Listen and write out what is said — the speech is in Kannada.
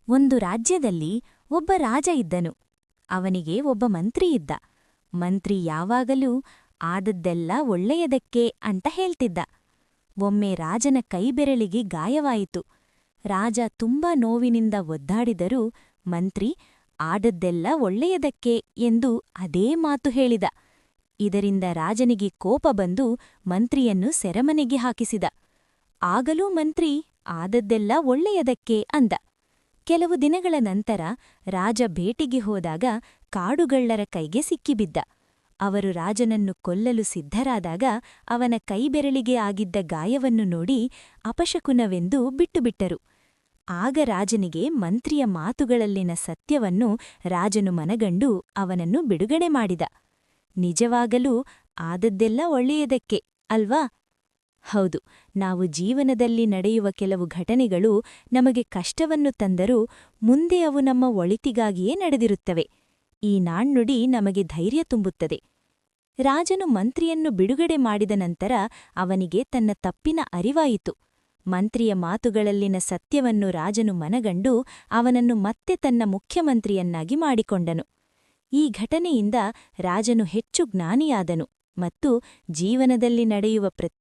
ಒಂದು ರಾಜ್ಯದಲ್ಲಿ ಒಬ್ಬ ರಾಜ ಇದ್ದನು. ಅವನಿಗೆ ಒಬ್ಬ ಮಂತ್ರಿ ಇದ್ದ. ಮಂತ್ರಿ ಯಾವಾಗಲೂ ಆದದ್ದೆಲ್ಲ ಒಳ್ಳೆಯದಕ್ಕೆ ಅಂತ ಹೇಳ್ತಿದ್ದ. ಒಮ್ಮೆ ರಾಜನ ಕೈಬೆರಳಿಗೆ ಗಾಯವಾಯಿತು. ರಾಜ ತುಂಬಾ ನೋವಿನಿಂದ ಒದ್ದಾಡಿದರೂ ಮಂತ್ರಿ ಆದದ್ದೆಲ್ಲ ಒಳ್ಳೆಯದಕ್ಕೆ ಎಂದು ಅದೇ ಮಾತು ಹೇಳಿದ. ಇದರಿಂದ ರಾಜನಿಗೆ ಕೋಪ ಬಂದು ಮಂತ್ರಿಯನ್ನು ಸೆರೆಮನೆಗೆ ಹಾಕಿಸಿದ. ಆಗಲೂ ಮಂತ್ರಿ ಆದದ್ದೆಲ್ಲ ಒಳ್ಳೆಯದಕ್ಕೆ ಅಂದ. ಕೆಲವು ದಿನಗಳ ನಂತರ ರಾಜ ಭೇಟಿಗೆ ಹೋದಾಗ ಕಾಡುಗಳ್ಳರ ಕೈಗೆ ಸಿಕ್ಕಿಬಿದ್ದ. ಅವರು ರಾಜನನ್ನು ಕೊಲ್ಲಲು ಸಿದ್ಧರಾದಾಗ ಅವನ ಕೈಬೆರಳಿಗೆ ಆಗಿದ್ದ ಗಾಯವನ್ನು ನೋಡಿ ಅಪಶಕುನವೆಂದು ಬಿಟ್ಟುಬಿಟ್ಟರು. ಆಗ ರಾಜನಿಗೆ ಮಂತ್ರಿಯ ಮಾತುಗಳಲ್ಲಿನ ಸತ್ಯವನ್ನು ರಾಜನು ಮನಗಂಡು ಅವನನ್ನು ಬಿಡುಗಡೆ ಮಾಡಿದ. ನಿಜವಾಗಲೂ ಆದದ್ದೆಲ್ಲ ಒಳ್ಳೆಯದಕ್ಕೆ ಅಲ್ವಾ? ಹೌದು, ನಾವು ಜೀವನದಲ್ಲಿ ನಡೆಯುವ ಕೆಲವು ಘಟನೆಗಳು ನಮಗೆ ಕಷ್ಟವನ್ನು ತಂದರೂ ಮುಂದೆ ಅವು ನಮ್ಮ ಒಳಿತಿಗಾಗಿಯೇ ನಡೆದಿರುತ್ತವೆ. ಈ ನಾಣ್ಣುಡಿ ನಮಗೆ ಧೈರ್ಯ ತುಂಬುತ್ತದೆ. ರಾಜನು ಮಂತ್ರಿಯನ್ನು ಬಿಡುಗಡೆ ಮಾಡಿದ ನಂತರ ಅವನಿಗೆ ತನ್ನ ತಪ್ಪಿನ ಅರಿವಾಯಿತು. ಮಂತ್ರಿಯ ಮಾತುಗಳಲ್ಲಿನ ಸತ್ಯವನ್ನು ರಾಜನು ಮನಗಂಡು ಅವನನ್ನು ಮತ್ತೆ ತನ್ನ ಮುಖ್ಯಮಂತ್ರಿಯನ್ನಾಗಿ ಮಾಡಿಕೊಂಡನು. ಈ ಘಟನೆಯಿಂದ ರಾಜನು ಹೆಚ್ಚು ಜ್ಞಾನಿಯಾದನು ಮತ್ತು ಜೀವನದಲ್ಲಿ ನಡೆಯುವ